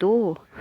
2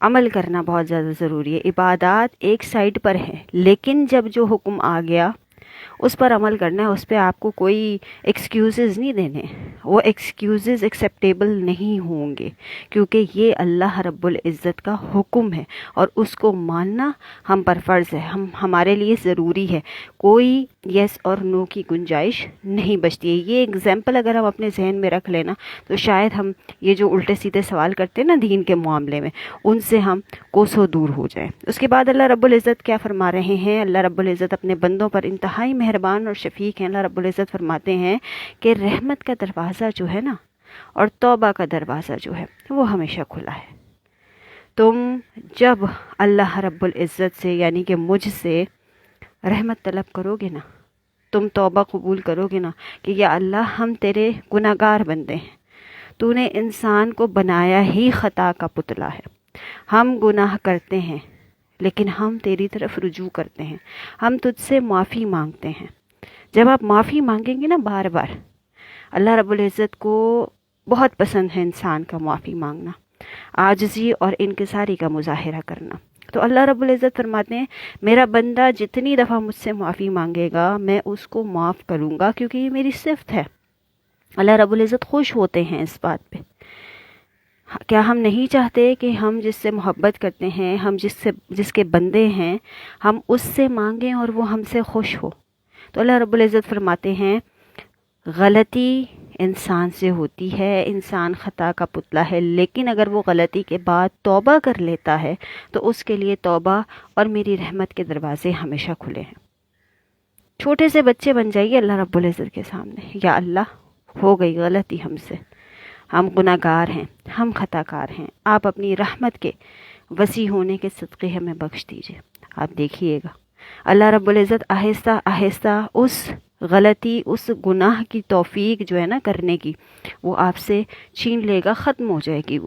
عمل کرنا بہت زیادہ ضروری ہے. عبادات ایک سائڈ پر ہے، لیکن جب جو حکم آ گیا اس پر عمل کرنا ہے. اس پہ آپ کو کوئی ایکسکیوزز نہیں دینے، وہ ایکسکیوزز ایکسیپٹیبل نہیں ہوں گے، کیونکہ یہ اللہ رب العزت کا حکم ہے اور اس کو ماننا ہم پر فرض ہے، ہمارے لیے ضروری ہے. کوئی یس اور نو کی گنجائش نہیں بچتی ہے. یہ اگزامپل اگر ہم اپنے ذہن میں رکھ لینا تو شاید ہم یہ جو الٹے سیدھے سوال کرتے ہیں نا دین کے معاملے میں، ان سے ہم کوسوں دور ہو جائیں. اس کے بعد اللہ رب العزت کیا فرما رہے ہیں؟ اللہ رب العزت اپنے بندوں پر انتہائی مہربان اور شفیق ہیں. اللہ رب العزت فرماتے ہیں کہ رحمت کا دروازہ جو ہے نا اور توبہ کا دروازہ جو ہے وہ ہمیشہ کھلا ہے. تم جب اللہ رب العزت سے یعنی کہ مجھ سے رحمت طلب کرو گے نا، تم توبہ قبول کرو گے نا کہ یا اللہ ہم تیرے گناہگار بندے ہیں، تو نے انسان کو بنایا ہی خطا کا پتلا ہے، ہم گناہ کرتے ہیں لیکن ہم تیری طرف رجوع کرتے ہیں، ہم تجھ سے معافی مانگتے ہیں. جب آپ معافی مانگیں گے نا بار بار، اللہ رب العزت کو بہت پسند ہے انسان کا معافی مانگنا، عاجزی اور انکساری کا مظاہرہ کرنا. تو اللہ رب العزت فرماتے ہیں میرا بندہ جتنی دفعہ مجھ سے معافی مانگے گا میں اس کو معاف کروں گا، کیونکہ یہ میری صفت ہے. اللہ رب العزت خوش ہوتے ہیں اس بات پہ. کیا ہم نہیں چاہتے کہ ہم جس سے محبت کرتے ہیں، ہم جس کے بندے ہیں، ہم اس سے مانگیں اور وہ ہم سے خوش ہو؟ تو اللہ رب العزت فرماتے ہیں غلطی انسان سے ہوتی ہے، انسان خطا کا پتلا ہے، لیکن اگر وہ غلطی کے بعد توبہ کر لیتا ہے تو اس کے لیے توبہ اور میری رحمت کے دروازے ہمیشہ کھلے ہیں. چھوٹے سے بچے بن جائیے اللہ رب العزت کے سامنے، یا اللہ ہو گئی غلطی ہم سے، ہم گناہ گار ہیں، ہم خطا کار ہیں، آپ اپنی رحمت کے وسیع ہونے کے صدقے ہمیں بخش دیجیے. آپ دیکھیے گا اللہ رب العزت آہستہ آہستہ اس غلطی، اس گناہ کی توفیق جو ہے نا کرنے کی، وہ آپ سے چھین لے گا، ختم ہو جائے گی.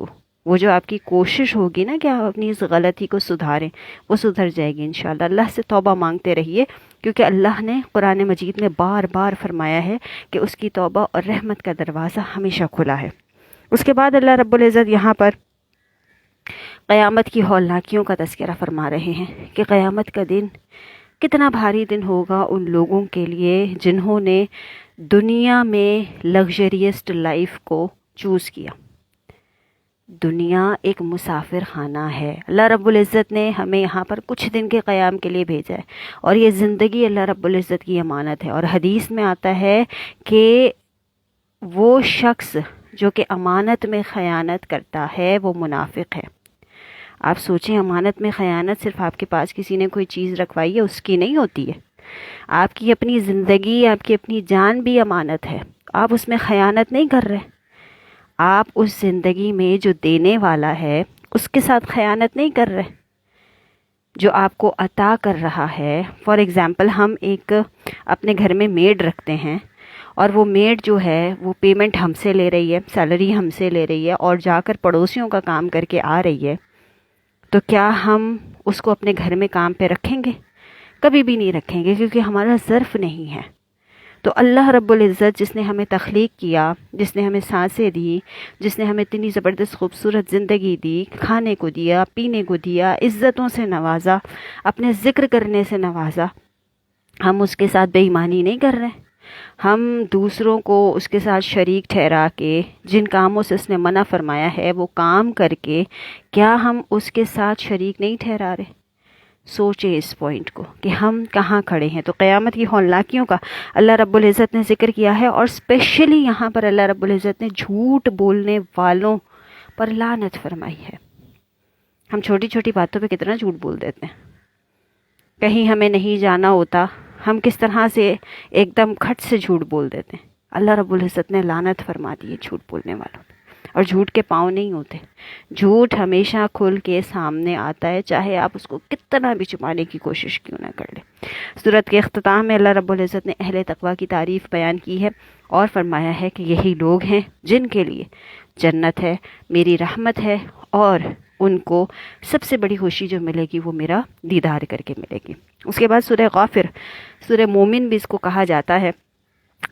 وہ جو آپ کی کوشش ہوگی نا کہ آپ اپنی اس غلطی کو سدھاریں، وہ سدھر جائے گی انشاءاللہ. اللہ سے توبہ مانگتے رہیے، کیونکہ اللہ نے قرآن مجید میں بار بار فرمایا ہے کہ اس کی توبہ اور رحمت کا دروازہ ہمیشہ کھلا ہے. اس کے بعد اللہ رب العزت یہاں پر قیامت کی ہولناکیوں کا تذکرہ فرما رہے ہیں کہ قیامت کا دن کتنا بھاری دن ہوگا ان لوگوں کے لیے جنہوں نے دنیا میں لگژریسٹ لائف کو چوز کیا. دنیا ایک مسافر خانہ ہے. اللہ رب العزت نے ہمیں یہاں پر کچھ دن کے قیام کے لیے بھیجا ہے، اور یہ زندگی اللہ رب العزت کی امانت ہے. اور حدیث میں آتا ہے کہ وہ شخص جو کہ امانت میں خیانت کرتا ہے وہ منافق ہے. آپ سوچیں، امانت میں خیانت صرف آپ کے پاس کسی نے کوئی چیز رکھوائی ہے اس کی نہیں ہوتی ہے. آپ کی اپنی زندگی، آپ کی اپنی جان بھی امانت ہے. آپ اس میں خیانت نہیں کر رہے. آپ اس زندگی میں جو دینے والا ہے اس کے ساتھ خیانت نہیں کر رہے. جو آپ کو عطا کر رہا ہے، فار ایگزامپل ہم ایک اپنے گھر میں میڈ رکھتے ہیں، اور وہ میڈ جو ہے وہ پیمنٹ ہم سے لے رہی ہے، سیلری ہم سے لے رہی ہے، اور جا کر پڑوسیوں کا کام کر کے آ رہی ہے. تو کیا ہم اس کو اپنے گھر میں کام پہ رکھیں گے؟ کبھی بھی نہیں رکھیں گے، کیونکہ ہمارا ظرف نہیں ہے. تو اللہ رب العزت جس نے ہمیں تخلیق کیا، جس نے ہمیں سانسیں دی، جس نے ہمیں اتنی زبردست خوبصورت زندگی دی، کھانے کو دیا، پینے کو دیا، عزتوں سے نوازا، اپنے ذکر کرنے سے نوازا، ہم اس کے ساتھ بے ایمانی نہیں کر رہے. ہم دوسروں کو اس کے ساتھ شریک ٹھہرا کے جن کاموں سے اس نے منع فرمایا ہے وہ کام کر کے کیا ہم اس کے ساتھ شریک نہیں ٹھہرا رہے؟ سوچیں اس پوائنٹ کو کہ ہم کہاں کھڑے ہیں. تو قیامت کی ہولناکیوں کا اللہ رب العزت نے ذکر کیا ہے، اور اسپیشلی یہاں پر اللہ رب العزت نے جھوٹ بولنے والوں پر لعنت فرمائی ہے. ہم چھوٹی چھوٹی باتوں پہ کتنا جھوٹ بول دیتے ہیں. کہیں ہمیں نہیں جانا ہوتا، ہم کس طرح سے ایک دم کھٹ سے جھوٹ بول دیتے ہیں. اللہ رب العزت نے لعنت فرما دی ہے جھوٹ بولنے والوں پہ. اور جھوٹ کے پاؤں نہیں ہوتے. جھوٹ ہمیشہ کھل کے سامنے آتا ہے، چاہے آپ اس کو کتنا بھی چھپانے کی کوشش کیوں نہ کر لیں. سورت کے اختتام میں اللہ رب العزت نے اہل تقویٰ کی تعریف بیان کی ہے اور فرمایا ہے کہ یہی لوگ ہیں جن کے لیے جنت ہے، میری رحمت ہے، اور ان کو سب سے بڑی خوشی جو ملے گی وہ میرا دیدار کر کے ملے گی. اس کے بعد سورہ غافر، سورہ مومن بھی اس کو کہا جاتا ہے،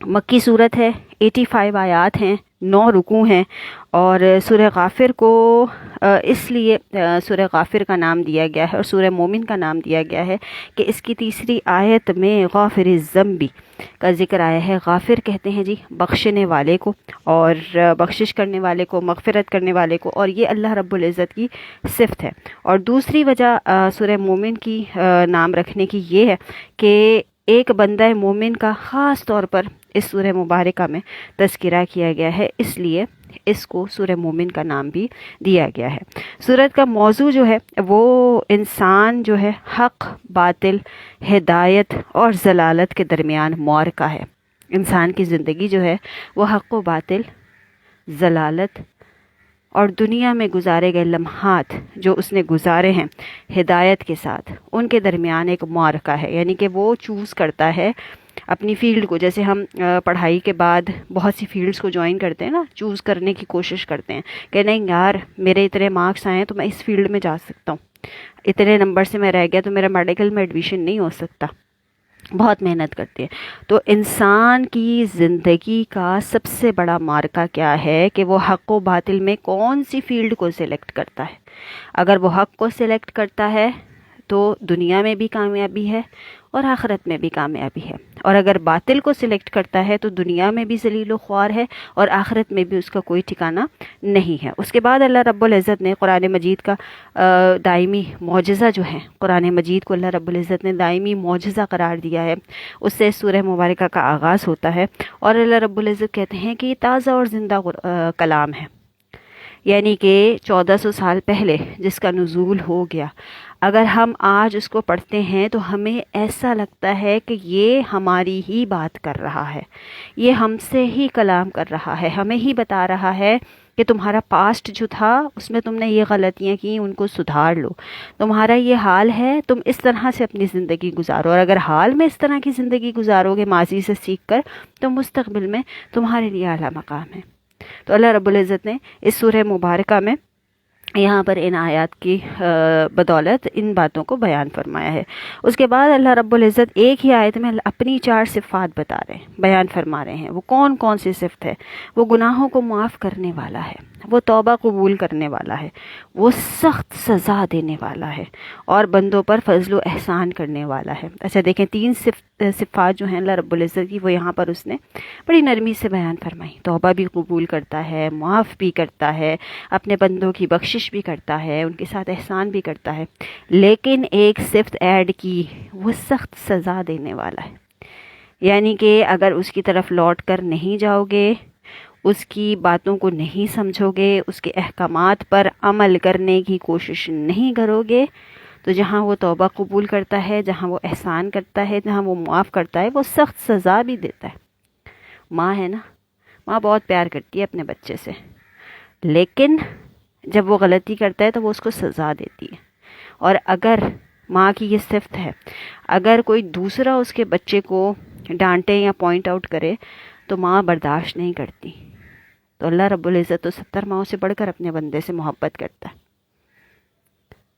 مکی صورت ہے، 85 آیات ہیں. 9 رکوع ہیں، اور سورہ غافر کو اس لیے سورہ غافر کا نام دیا گیا ہے اور سورہ مومن کا نام دیا گیا ہے کہ اس کی تیسری آیت میں غافر الذنب کا ذکر آیا ہے۔ غافر کہتے ہیں جی بخشنے والے کو، اور بخشش کرنے والے کو، مغفرت کرنے والے کو، اور یہ اللہ رب العزت کی صفت ہے۔ اور دوسری وجہ سورہ مومن کی نام رکھنے کی یہ ہے کہ ایک بندہ مومن کا خاص طور پر اس سورہ مبارکہ میں تذکرہ کیا گیا ہے، اس لیے اس کو سورہ مومن کا نام بھی دیا گیا ہے۔ سورت کا موضوع جو ہے وہ انسان جو ہے حق، باطل، ہدایت اور ضلالت کے درمیان معرکہ ہے۔ انسان کی زندگی جو ہے وہ حق و باطل، ضلالت اور دنیا میں گزارے گئے لمحات جو اس نے گزارے ہیں ہدایت کے ساتھ، ان کے درمیان ایک معرکہ ہے، یعنی کہ وہ چوز کرتا ہے اپنی فیلڈ کو۔ جیسے ہم پڑھائی کے بعد بہت سی فیلڈز کو جوائن کرتے ہیں نا، چوز کرنے کی کوشش کرتے ہیں کہ نہیں یار میرے اتنے مارکس آئے ہیں تو میں اس فیلڈ میں جا سکتا ہوں، اتنے نمبر سے میں رہ گیا تو میرا میڈیکل میں ایڈمیشن نہیں ہو سکتا، بہت محنت کرتے ہیں۔ تو انسان کی زندگی کا سب سے بڑا معرکہ کیا ہے کہ وہ حق و باطل میں کون سی فیلڈ کو سلیکٹ کرتا ہے۔ اگر وہ حق کو سلیکٹ کرتا ہے تو دنیا میں بھی کامیابی ہے اور آخرت میں بھی کامیابی ہے، اور اگر باطل کو سلیکٹ کرتا ہے تو دنیا میں بھی ذلیل و خوار ہے اور آخرت میں بھی اس کا کوئی ٹھکانہ نہیں ہے۔ اس کے بعد اللہ رب العزت نے قرآن مجید کا دائمی معجزہ جو ہے، قرآن مجید کو اللہ رب العزت نے دائمی معجزہ قرار دیا ہے، اس سے سورہ مبارکہ کا آغاز ہوتا ہے، اور اللہ رب العزت کہتے ہیں کہ یہ تازہ اور زندہ کلام ہے، یعنی کہ 1400 سال پہلے جس کا نزول ہو گیا، اگر ہم آج اس کو پڑھتے ہیں تو ہمیں ایسا لگتا ہے کہ یہ ہماری ہی بات کر رہا ہے، یہ ہم سے ہی کلام کر رہا ہے، ہمیں ہی بتا رہا ہے کہ تمہارا پاسٹ جو تھا اس میں تم نے یہ غلطیاں کی، ان کو سدھار لو، تمہارا یہ حال ہے، تم اس طرح سے اپنی زندگی گزارو، اور اگر حال میں اس طرح کی زندگی گزارو گے ماضی سے سیکھ کر تو مستقبل میں تمہارے لیے اعلیٰ مقام ہے۔ تو اللہ رب العزت نے اس سورہ مبارکہ میں یہاں پر ان آیات کی بدولت ان باتوں کو بیان فرمایا ہے۔ اس کے بعد اللہ رب العزت ایک ہی آیت میں اپنی 4 صفات بتا رہے ہیں، بیان فرما رہے ہیں۔ وہ کون کون سی صفت ہے؟ وہ گناہوں کو معاف کرنے والا ہے، وہ توبہ قبول کرنے والا ہے، وہ سخت سزا دینے والا ہے، اور بندوں پر فضل و احسان کرنے والا ہے۔ اچھا دیکھیں 3 صفات جو ہیں اللہ رب العزت کی، وہ یہاں پر اس نے بڑی نرمی سے بیان فرمائی۔ توبہ بھی قبول کرتا ہے، معاف بھی کرتا ہے، اپنے بندوں کی بخشش بھی کرتا ہے، ان کے ساتھ احسان بھی کرتا ہے، لیکن ایک صفت ایڈ کی، وہ سخت سزا دینے والا ہے، یعنی کہ اگر اس کی طرف لوٹ کر نہیں جاؤ گے، اس کی باتوں کو نہیں سمجھو گے، اس کے احکامات پر عمل کرنے کی کوشش نہیں کرو گے، تو جہاں وہ توبہ قبول کرتا ہے، جہاں وہ احسان کرتا ہے، جہاں وہ معاف کرتا ہے، وہ سخت سزا بھی دیتا ہے۔ ماں ہے نا، ماں بہت پیار کرتی ہے اپنے بچے سے، لیکن جب وہ غلطی کرتا ہے تو وہ اس کو سزا دیتی ہے، اور اگر ماں کی یہ صفت ہے، اگر کوئی دوسرا اس کے بچے کو ڈانٹے یا پوائنٹ آؤٹ کرے تو ماں برداشت نہیں کرتی۔ تو اللہ رب العزت تو 70 ماؤں سے بڑھ کر اپنے بندے سے محبت کرتا ہے۔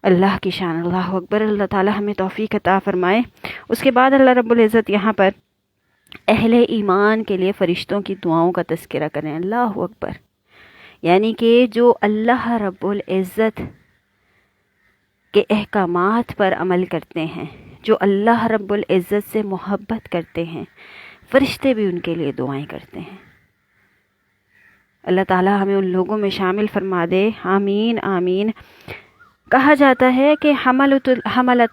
اللہ کی شان، اللہ اکبر۔ اللہ تعالی ہمیں توفیق عطا فرمائے۔ اس کے بعد اللہ رب العزت یہاں پر اہل ایمان کے لیے فرشتوں کی دعاؤں کا تذکرہ کریں۔ اللہ اکبر، یعنی کہ جو اللہ رب العزت کے احکامات پر عمل کرتے ہیں، جو اللہ رب العزت سے محبت کرتے ہیں، فرشتے بھی ان کے لیے دعائیں کرتے ہیں۔ اللہ تعالی ہمیں ان لوگوں میں شامل فرما دے، آمین آمین۔ کہا جاتا ہے کہ حملۃ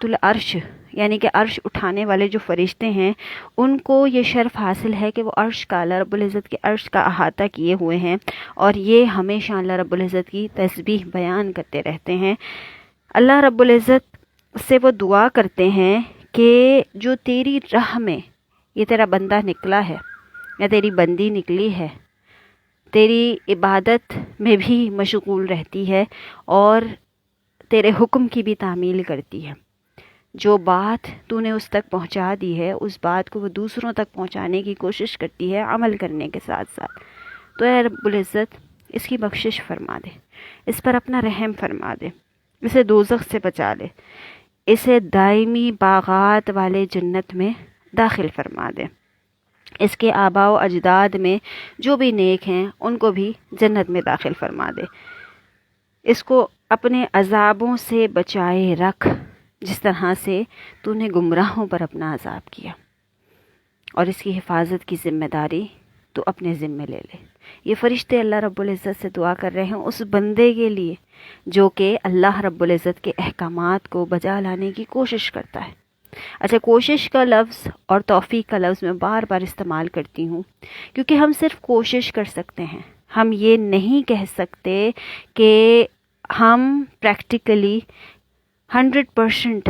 العرش، یعنی کہ عرش اٹھانے والے جو فرشتے ہیں، ان کو یہ شرف حاصل ہے کہ وہ عرش کا، اللہ رب العزت کے عرش کا احاطہ کیے ہوئے ہیں، اور یہ ہمیشہ اللہ رب العزت کی تسبیح بیان کرتے رہتے ہیں۔ اللہ رب العزت سے وہ دعا کرتے ہیں کہ جو تیری راہ میں یہ تیرا بندہ نکلا ہے یا تیری بندی نکلی ہے، تیری عبادت میں بھی مشغول رہتی ہے اور تیرے حکم کی بھی تعمیل کرتی ہے، جو بات تو نے اس تک پہنچا دی ہے اس بات کو وہ دوسروں تک پہنچانے کی کوشش کرتی ہے عمل کرنے کے ساتھ ساتھ، تو اے رب العزت اس کی بخشش فرما دے، اس پر اپنا رحم فرما دے، اسے دوزخ سے بچا لے، اسے دائمی باغات والے جنت میں داخل فرما دے۔ اس کے آباء و اجداد میں جو بھی نیک ہیں ان کو بھی جنت میں داخل فرما دے، اس کو اپنے عذابوں سے بچائے رکھ جس طرح سے تو نے گمراہوں پر اپنا عذاب کیا، اور اس کی حفاظت کی ذمہ داری تو اپنے ذمے لے لے۔ یہ فرشتے اللہ رب العزت سے دعا کر رہے ہیں اس بندے کے لیے جو کہ اللہ رب العزت کے احکامات کو بجا لانے کی کوشش کرتا ہے۔ اچھا، کوشش کا لفظ اور توفیق کا لفظ میں بار بار استعمال کرتی ہوں کیونکہ ہم صرف کوشش کر سکتے ہیں، ہم یہ نہیں کہہ سکتے کہ ہم پریکٹیکلی 100%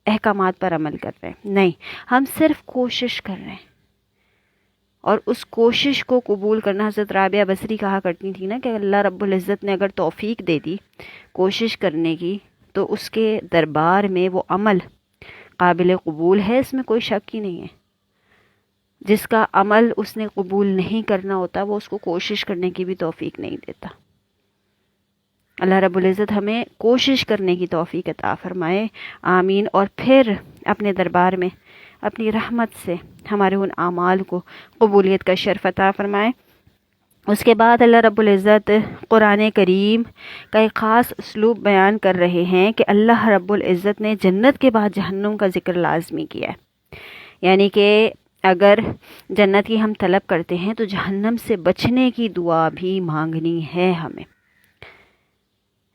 احکامات پر عمل کر رہے ہیں، نہیں، ہم صرف کوشش کر رہے ہیں، اور اس کوشش کو قبول کرنا، حضرت رابعہ بصری کہا کرتی تھی نا کہ اللہ رب العزت نے اگر توفیق دے دی کوشش کرنے کی تو اس کے دربار میں وہ عمل قابل قبول ہے، اس میں کوئی شک ہی نہیں ہے۔ جس کا عمل اس نے قبول نہیں کرنا ہوتا وہ اس کو کوشش کرنے کی بھی توفیق نہیں دیتا۔ اللہ رب العزت ہمیں کوشش کرنے کی توفیق عطا فرمائے، آمین۔ اور پھر اپنے دربار میں اپنی رحمت سے ہمارے ان اعمال کو قبولیت کا شرف عطا فرمائے۔ اس کے بعد اللہ رب العزت قرآن کریم کا ایک خاص اسلوب بیان کر رہے ہیں کہ اللہ رب العزت نے جنت کے بعد جہنم کا ذکر لازمی کیا ہے، یعنی کہ اگر جنت کی ہم طلب کرتے ہیں تو جہنم سے بچنے کی دعا بھی مانگنی ہے ہمیں۔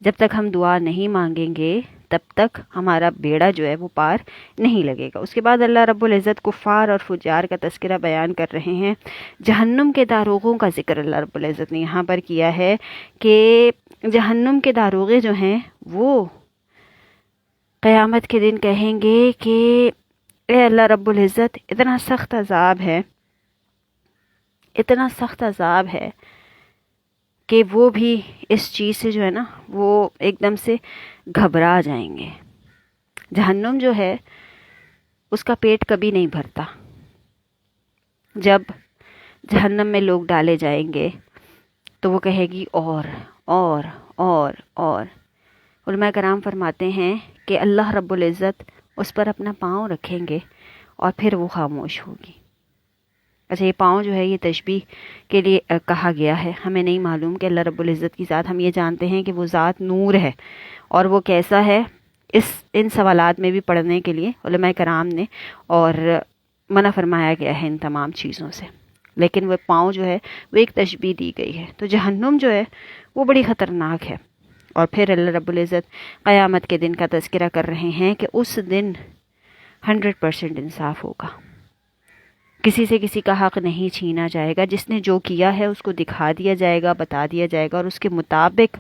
جب تک ہم دعا نہیں مانگیں گے تب تک ہمارا بیڑا جو ہے وہ پار نہیں لگے گا۔ اس کے بعد اللہ رب العزت کفار اور فجار کا تذکرہ بیان کر رہے ہیں۔ جہنم کے داروغوں کا ذکر اللہ رب العزت نے یہاں پر کیا ہے کہ جہنم کے داروغے جو ہیں وہ قیامت کے دن کہیں گے کہ اے اللہ رب العزت، اتنا سخت عذاب ہے، اتنا سخت عذاب ہے کہ وہ بھی اس چیز سے جو ہے نا وہ ایک دم سے گھبرا جائیں گے۔ جہنم جو ہے اس کا پیٹ کبھی نہیں بھرتا۔ جب جہنم میں لوگ ڈالے جائیں گے تو وہ کہے گی اور علماء کرام فرماتے ہیں کہ اللہ رب العزت اس پر اپنا پاؤں رکھیں گے اور پھر وہ خاموش ہوگی۔ اچھا، یہ پاؤں جو ہے یہ تشبیہ کے لیے کہا گیا ہے، ہمیں نہیں معلوم کہ اللہ رب العزت کی ذات، ہم یہ جانتے ہیں کہ وہ ذات نور ہے، اور وہ کیسا ہے ان سوالات میں بھی پڑھنے کے لیے علماء کرام نے اور منع فرمایا گیا ہے ان تمام چیزوں سے، لیکن وہ پاؤں جو ہے وہ ایک تشبیہ دی گئی ہے۔ تو جہنم جو ہے وہ بڑی خطرناک ہے، اور پھر اللہ رب العزت قیامت کے دن کا تذکرہ کر رہے ہیں کہ اس دن 100% انصاف ہوگا، کسی سے کسی کا حق نہیں چھینا جائے گا، جس نے جو کیا ہے اس کو دکھا دیا جائے گا، بتا دیا جائے گا، اور اس کے مطابق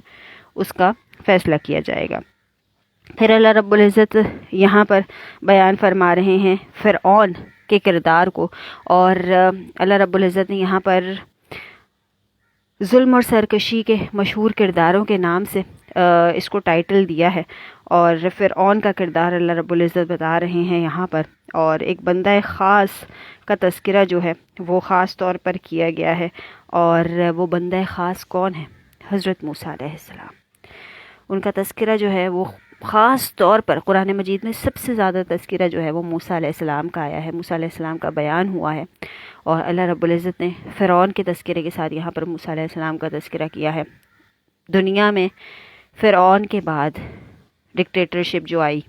اس کا فیصلہ کیا جائے گا۔ پھر اللہ رب العزت یہاں پر بیان فرما رہے ہیں فرعون کے کردار کو، اور اللہ رب العزت نے یہاں پر ظلم اور سرکشی کے مشہور کرداروں کے نام سے اس کو ٹائٹل دیا ہے، اور فرعون کا کردار اللہ رب العزت بتا رہے ہیں یہاں پر، اور ایک بندہ خاص کا تذکرہ جو ہے وہ خاص طور پر کیا گیا ہے، اور وہ بندہ خاص کون ہے؟ حضرت موسیٰ علیہ السلام۔ ان کا تذکرہ جو ہے وہ خاص طور پر قرآن مجید میں سب سے زیادہ تذکرہ جو ہے وہ موسیٰ علیہ السلام کا آیا ہے، موسیٰ علیہ السلام کا بیان ہوا ہے، اور اللہ رب العزت نے فرعون کے تذکرے کے ساتھ یہاں پر موسیٰ علیہ السلام کا تذکرہ کیا ہے۔ دنیا میں فرعون کے بعد ڈکٹیٹرشپ جو آئی،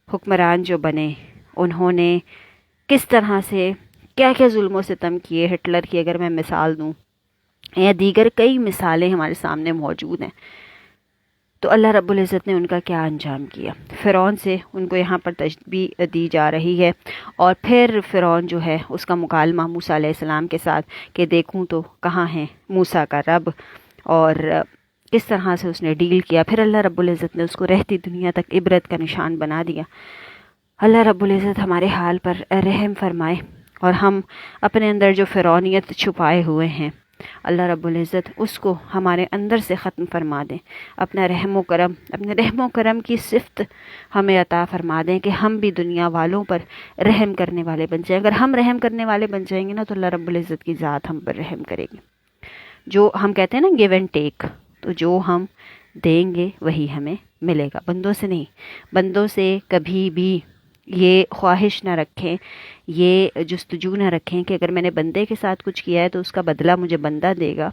حکمران جو بنے، انہوں نے کس طرح سے کیا کیا ظلم و ستم کیے۔ ہٹلر کی اگر میں مثال دوں یا دیگر کئی مثالیں ہمارے سامنے موجود ہیں، تو اللہ رب العزت نے ان کا کیا انجام کیا۔ فرعون سے ان کو یہاں پر تشبیہ دی جا رہی ہے، اور پھر فرعون جو ہے اس کا مکالمہ موسیٰ علیہ السلام کے ساتھ کہ دیکھوں تو کہاں ہے موسیٰ کا رب، اور کس طرح سے اس نے ڈیل کیا۔ پھر اللہ رب العزت نے اس کو رہتی دنیا تک عبرت کا نشان بنا دیا۔ اللہ رب العزت ہمارے حال پر رحم فرمائے، اور ہم اپنے اندر جو فرعونیت چھپائے ہوئے ہیں اللہ رب العزت اس کو ہمارے اندر سے ختم فرما دیں، اپنے رحم و کرم کی صفت ہمیں عطا فرما دیں کہ ہم بھی دنیا والوں پر رحم کرنے والے بن جائیں۔ اگر ہم رحم کرنے والے بن جائیں گے نا تو اللہ رب العزت کی ذات ہم پر رحم کرے گی۔ جو ہم کہتے ہیں نا گیو اینڈ ٹیک، تو جو ہم دیں گے وہی ہمیں ملے گا، بندوں سے نہیں۔ بندوں سے کبھی بھی یہ خواہش نہ رکھیں، یہ جستجو نہ رکھیں کہ اگر میں نے بندے کے ساتھ کچھ کیا ہے تو اس کا بدلہ مجھے بندہ دے گا.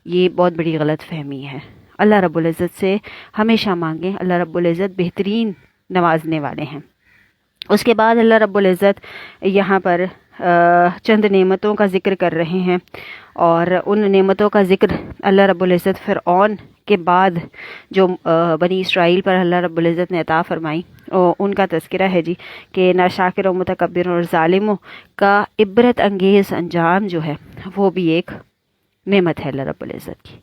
یہ بہت بڑی غلط فہمی ہے. اللہ رب العزت سے ہمیشہ مانگیں. اللہ رب العزت بہترین نوازنے والے ہیں. اس کے بعد اللہ رب العزت یہاں پر چند نعمتوں کا ذکر کر رہے ہیں، اور ان نعمتوں کا ذکر اللہ رب العزت فرعون کے بعد جو بنی اسرائیل پر اللہ رب العزت نے عطا فرمائی ان کا تذکرہ ہے جی، کہ ناشاکر و متکبر اور ظالموں کا عبرت انگیز انجام جو ہے وہ بھی ایک نعمت ہے اللہ رب العزت کی.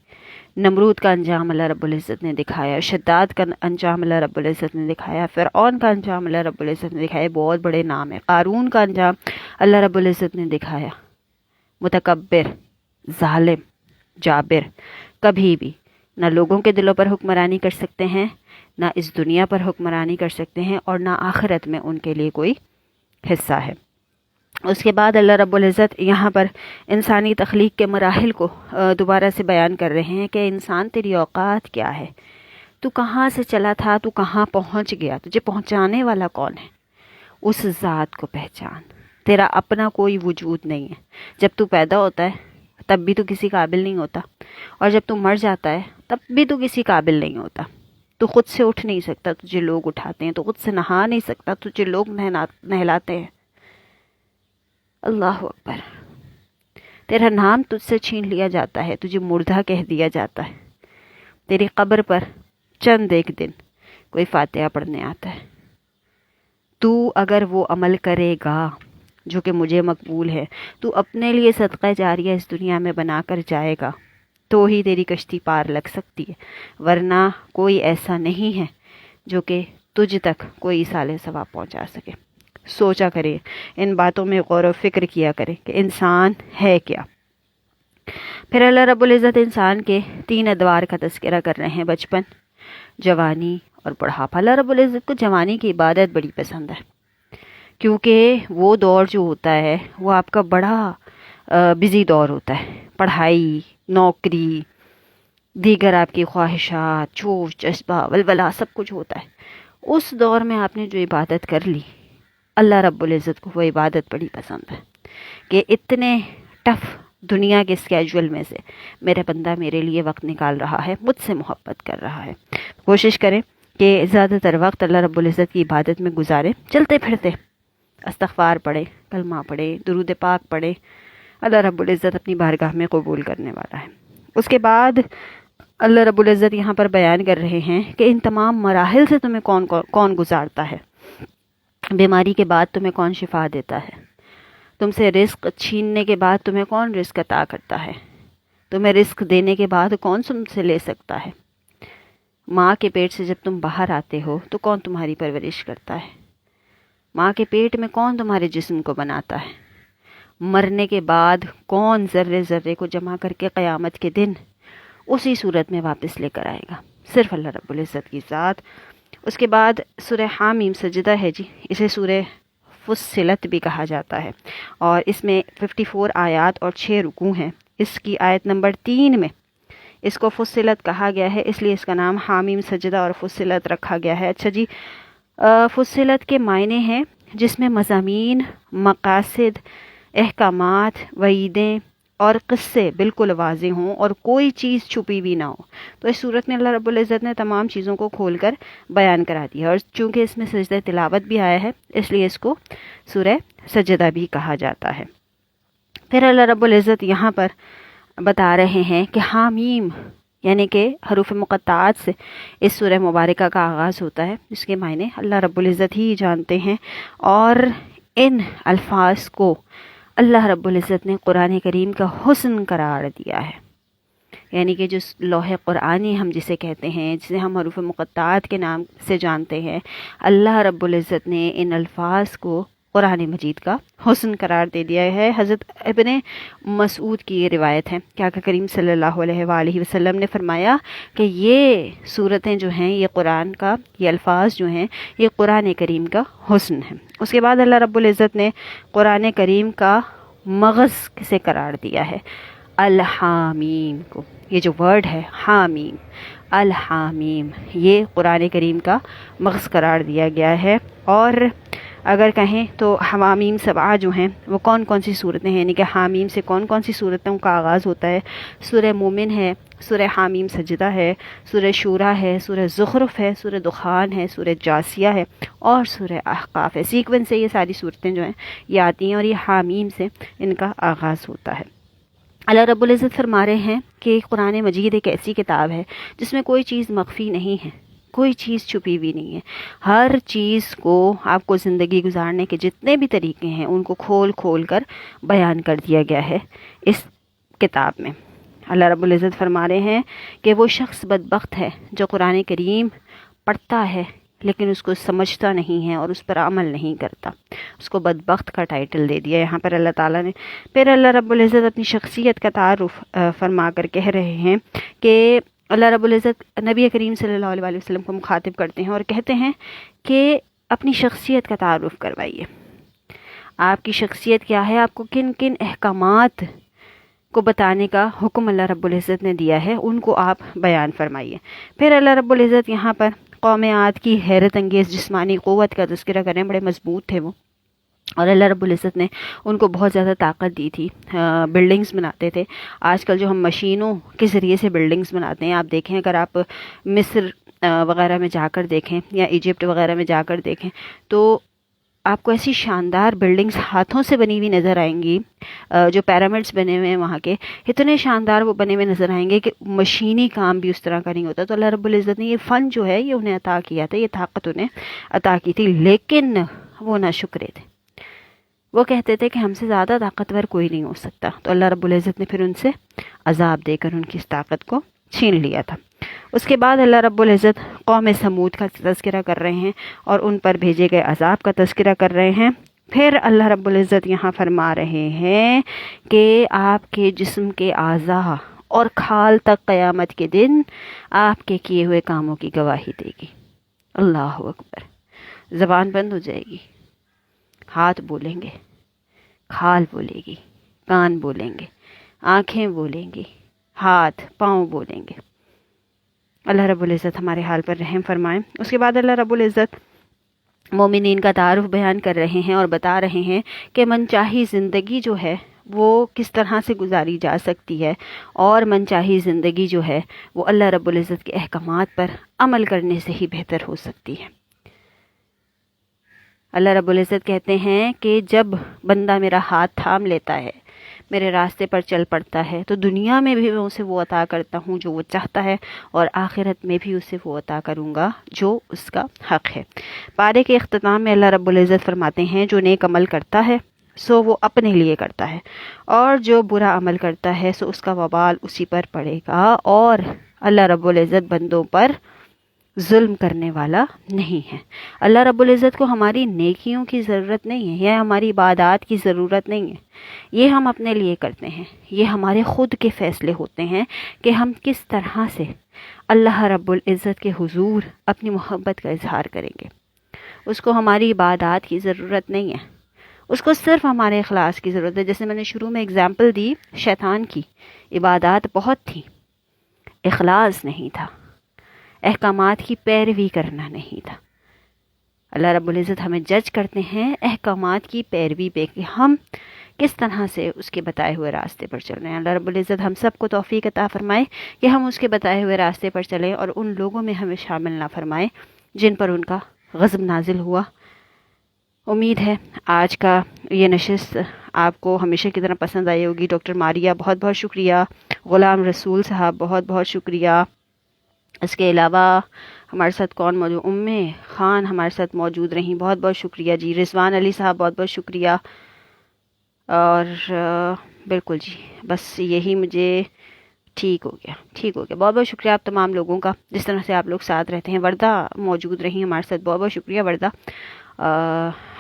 نمرود کا انجام اللہ رب العزت نے دکھایا، شداد کا انجام اللہ رب العزت نے دکھایا، فرعون کا انجام اللہ رب العزت نے دکھایا. بہت بڑے نام ہے. قارون کا انجام اللہ رب العزت نے دکھایا. متکبر، ظالم، جابر کبھی بھی نہ لوگوں کے دلوں پر حکمرانی کر سکتے ہیں، نہ اس دنیا پر حکمرانی کر سکتے ہیں، اور نہ آخرت میں ان کے لیے کوئی حصہ ہے. اس کے بعد اللہ رب العزت یہاں پر انسانی تخلیق کے مراحل کو دوبارہ سے بیان کر رہے ہیں کہ انسان تیری اوقات کیا ہے، تو کہاں سے چلا تھا، تو کہاں پہنچ گیا، تجھے پہنچانے والا کون ہے. اس ذات کو پہچان. تیرا اپنا کوئی وجود نہیں ہے. جب تو پیدا ہوتا ہے تب بھی تو کسی قابل نہیں ہوتا، اور جب تو مر جاتا ہے تب بھی تو کسی قابل نہیں ہوتا. تو خود سے اٹھ نہیں سکتا، تجھے لوگ اٹھاتے ہیں. تو خود سے نہا نہیں سکتا، تجھے لوگ نہلاتے ہیں. اللہ اکبر. تیرا نام تجھ سے چھین لیا جاتا ہے، تجھے مردہ کہہ دیا جاتا ہے. تیری قبر پر چند ایک دن کوئی فاتحہ پڑھنے آتا ہے. تو اگر وہ عمل کرے گا جو کہ مجھے مقبول ہے، تو اپنے لیے صدقہ جاریہ اس دنیا میں بنا کر جائے گا تو ہی تیری کشتی پار لگ سکتی ہے، ورنہ کوئی ایسا نہیں ہے جو کہ تجھ تک کوئی ایصال ثواب پہنچا سکے. سوچا کرے، ان باتوں میں غور و فکر کیا کرے کہ انسان ہے کیا. پھر اللہ رب العزت انسان کے 3 ادوار کا تذکرہ کر رہے ہیں: بچپن، جوانی اور بڑھاپا. اللہ رب العزت کو جوانی کی عبادت بڑی پسند ہے، کیونکہ وہ دور جو ہوتا ہے وہ آپ کا بڑا بزی دور ہوتا ہے. پڑھائی، نوکری، دیگر آپ کی خواہشات، جوش، جذبہ، ولولہ سب کچھ ہوتا ہے. اس دور میں آپ نے جو عبادت کر لی، اللہ رب العزت کو وہ عبادت بڑی پسند ہے کہ اتنے ٹف دنیا کے اسکیجول میں سے میرا بندہ میرے لیے وقت نکال رہا ہے، مجھ سے محبت کر رہا ہے. کوشش کریں کہ زیادہ تر وقت اللہ رب العزت کی عبادت میں گزاریں. چلتے پھرتے استغفار پڑھیں، کلمہ پڑھیں، درود پاک پڑھیں. اللہ رب العزت اپنی بارگاہ میں قبول کرنے والا ہے. اس کے بعد اللہ رب العزت یہاں پر بیان کر رہے ہیں کہ ان تمام مراحل سے تمہیں کون گزارتا ہے. بیماری کے بعد تمہیں کون شفا دیتا ہے، تم سے رزق چھیننے کے بعد تمہیں کون رزق عطا کرتا ہے، تمہیں رزق دینے کے بعد کون تم سے لے سکتا ہے. ماں کے پیٹ سے جب تم باہر آتے ہو تو کون تمہاری پرورش کرتا ہے. ماں کے پیٹ میں کون تمہارے جسم کو بناتا ہے. مرنے کے بعد کون ذرے ذرے کو جمع کر کے قیامت کے دن اسی صورت میں واپس لے کر آئے گا. صرف اللہ رب العزت کی ذات. اس کے بعد سورہ حامیم سجدہ ہے جی، اسے سورہ فصلت بھی کہا جاتا ہے، اور اس میں 54 آیات اور 6 رکوع ہیں. اس کی آیت نمبر 3 میں اس کو فصلت کہا گیا ہے، اس لیے اس کا نام حامیم سجدہ اور فصلت رکھا گیا ہے. اچھا جی، فصلت کے معنی ہیں جس میں مضامین، مقاصد، احکامات، وعیدیں اور قصے بالکل واضح ہوں اور کوئی چیز چھپی بھی نہ ہو. تو اس صورت میں اللہ رب العزت نے تمام چیزوں کو کھول کر بیان کرا دیا، اور چونکہ اس میں سجدہ تلاوت بھی آیا ہے اس لیے اس کو سورہ سجدہ بھی کہا جاتا ہے. پھر اللہ رب العزت یہاں پر بتا رہے ہیں کہ حامیم یعنی کہ حروف مقطعات سے اس سورہ مبارکہ کا آغاز ہوتا ہے، جس کے معنی اللہ رب العزت ہی جانتے ہیں. اور ان الفاظ کو اللہ رب العزت نے قرآن کریم کا حسن قرار دیا ہے، یعنی کہ جو لوح قرآنی ہم جسے کہتے ہیں، جسے ہم حروف مقطعات کے نام سے جانتے ہیں، اللہ رب العزت نے ان الفاظ کو قرآن مجید کا حسن قرار دے دیا ہے. حضرت ابن مسعود کی یہ روایت ہے کہ آقا کریم صلی اللہ علیہ وآلہ وسلم نے فرمایا کہ یہ صورتیں جو ہیں، یہ قرآن کا، یہ الفاظ جو ہیں، یہ قرآن کریم کا حسن ہے. اس کے بعد اللہ رب العزت نے قرآن کریم کا مغز کسے قرار دیا ہے؟ الحامیم کو. یہ جو ورڈ ہے حامیم، الحامیم، یہ قرآن کریم کا مغز قرار دیا گیا ہے. اور اگر کہیں تو حوامیم سبعہ جو ہیں وہ کون کون سی صورتیں ہیں، یعنی کہ حامیم سے کون کون سی صورتوں کا آغاز ہوتا ہے؟ سورہ مومن ہے، سورہ حامیم سجدہ ہے، سورہ شورا ہے، سورہ زخرف ہے، سورہ دخان ہے، سورہ جاسیہ ہے اور سورہ احقاف ہے۔ سیکوینس سے یہ ساری صورتیں جو ہیں یہ آتی ہیں اور یہ حامیم سے ان کا آغاز ہوتا ہے۔ اللہ رب العزت فرما رہے ہیں کہ قرآن مجید ایک ایسی کتاب ہے جس میں کوئی چیز مخفی نہیں ہے، کوئی چیز چھپی ہوئی نہیں ہے۔ ہر چیز کو آپ کو زندگی گزارنے کے جتنے بھی طریقے ہیں ان کو کھول کھول کر بیان کر دیا گیا ہے اس کتاب میں۔ اللہ رب العزت فرما رہے ہیں کہ وہ شخص بدبخت ہے جو قرآن کریم پڑھتا ہے لیکن اس کو سمجھتا نہیں ہے اور اس پر عمل نہیں کرتا، اس کو بدبخت کا ٹائٹل دے دیا یہاں پر اللہ تعالیٰ نے۔ پھر اللہ رب العزت اپنی شخصیت کا تعارف فرما کر کہہ رہے ہیں کہ اللہ رب العزت نبی کریم صلی اللہ علیہ وسلم کو مخاطب کرتے ہیں اور کہتے ہیں کہ اپنی شخصیت کا تعارف کروائیے۔ آپ کی شخصیت کیا ہے، آپ کو کن کن احکامات کو بتانے کا حکم اللہ رب العزت نے دیا ہے، ان کو آپ بیان فرمائیے۔ پھر اللہ رب العزت یہاں پر قوم عاد کی حیرت انگیز جسمانی قوت کا تذکرہ کریں، بڑے مضبوط تھے وہ، اور اللہ رب العزت نے ان کو بہت زیادہ طاقت دی تھی، بلڈنگز بناتے تھے۔ آج کل جو ہم مشینوں کے ذریعے سے بلڈنگز بناتے ہیں، آپ دیکھیں اگر آپ مصر وغیرہ میں جا کر دیکھیں یا ایجپٹ وغیرہ میں جا کر دیکھیں تو آپ کو ایسی شاندار بلڈنگز ہاتھوں سے بنی ہوئی نظر آئیں گی، جو پیرامڈس بنے ہوئے ہیں وہاں کے اتنے شاندار وہ بنے ہوئے نظر آئیں گے کہ مشینی کام بھی اس طرح کا نہیں ہوتا۔ تو اللہ رب العزت نے یہ فن جو ہے یہ انہیں عطا کیا تھا، یہ طاقت انہیں عطا کی تھی، لیکن وہ ناشکرے تھے۔ وہ کہتے تھے کہ ہم سے زیادہ طاقتور کوئی نہیں ہو سکتا، تو اللہ رب العزت نے پھر ان سے عذاب دے کر ان کی اس طاقت کو چھین لیا تھا۔ اس کے بعد اللہ رب العزت قوم سمود کا تذکرہ کر رہے ہیں اور ان پر بھیجے گئے عذاب کا تذکرہ کر رہے ہیں۔ پھر اللہ رب العزت یہاں فرما رہے ہیں کہ آپ کے جسم کے اعضاء اور کھال تک قیامت کے دن آپ کے کیے ہوئے کاموں کی گواہی دے گی۔ اللہ اکبر! زبان بند ہو جائے گی، ہاتھ بولیں گے، کھال بولے گی، کان بولیں گے، آنکھیں بولیں گی، ہاتھ پاؤں بولیں گے۔ اللہ رب العزت ہمارے حال پر رحم فرمائیں۔ اس کے بعد اللہ رب العزت مومنین کا تعارف بیان کر رہے ہیں اور بتا رہے ہیں کہ من چاہی زندگی جو ہے وہ کس طرح سے گزاری جا سکتی ہے، اور من چاہی زندگی جو ہے وہ اللہ رب العزت کے احکامات پر عمل کرنے سے ہی بہتر ہو سکتی ہے۔ اللہ رب العزت کہتے ہیں کہ جب بندہ میرا ہاتھ تھام لیتا ہے، میرے راستے پر چل پڑتا ہے، تو دنیا میں بھی میں اسے وہ عطا کرتا ہوں جو وہ چاہتا ہے، اور آخرت میں بھی اسے وہ عطا کروں گا جو اس کا حق ہے۔ پارے کے اختتام میں اللہ رب العزت فرماتے ہیں جو نیک عمل کرتا ہے سو وہ اپنے لیے کرتا ہے، اور جو برا عمل کرتا ہے سو اس کا وبال اسی پر پڑے گا، اور اللہ رب العزت بندوں پر ظلم کرنے والا نہیں ہے۔ اللہ رب العزت کو ہماری نیکیوں کی ضرورت نہیں ہے، یا ہماری عبادات کی ضرورت نہیں ہے، یہ ہم اپنے لیے کرتے ہیں۔ یہ ہمارے خود کے فیصلے ہوتے ہیں کہ ہم کس طرح سے اللہ رب العزت کے حضور اپنی محبت کا اظہار کریں گے۔ اس کو ہماری عبادات کی ضرورت نہیں ہے، اس کو صرف ہمارے اخلاص کی ضرورت ہے۔ جیسے میں نے شروع میں اگزامپل دی شیطان کی، عبادات بہت تھیں، اخلاص نہیں تھا، احکامات کی پیروی کرنا نہیں تھا۔ اللہ رب العزت ہمیں جج کرتے ہیں احکامات کی پیروی پہ کہ ہم کس طرح سے اس کے بتائے ہوئے راستے پر چل رہے ہیں۔ اللہ رب العزت ہم سب کو توفیق عطا فرمائے کہ ہم اس کے بتائے ہوئے راستے پر چلیں، اور ان لوگوں میں ہمیں شامل نہ فرمائے جن پر ان کا غضب نازل ہوا۔ امید ہے آج کا یہ نشست آپ کو ہمیشہ کی طرح پسند آئی ہوگی۔ ڈاکٹر ماریہ بہت بہت شکریہ، غلام رسول صاحب بہت بہت شکریہ۔ اس کے علاوہ ہمارے ساتھ کون موجود، خان ہمارے ساتھ موجود رہیں، بہت بہت شکریہ جی۔ رضوان علی صاحب بہت بہت شکریہ۔ اور بالکل جی، بس یہی مجھے ٹھیک ہو گیا۔ بہت بہت شکریہ آپ تمام لوگوں کا، جس طرح سے آپ لوگ ساتھ رہتے ہیں۔ وردہ موجود رہی ہمارے ساتھ، بہت بہت شکریہ وردہ،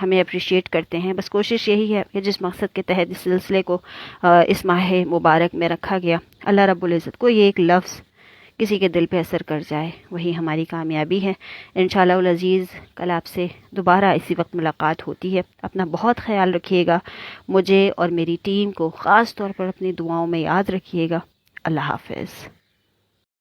ہمیں اپریشیٹ کرتے ہیں۔ بس کوشش یہی ہے کہ جس مقصد کے تحت اس سلسلے کو اس ماہ مبارک میں رکھا گیا، اللہ رب العزت کو یہ ایک لفظ کسی کے دل پہ اثر کر جائے، وہی ہماری کامیابی ہے۔ انشاءاللہ العزیز کل آپ سے دوبارہ اسی وقت ملاقات ہوتی ہے۔ اپنا بہت خیال رکھیے گا، مجھے اور میری ٹیم کو خاص طور پر اپنی دعاؤں میں یاد رکھیے گا۔ اللہ حافظ۔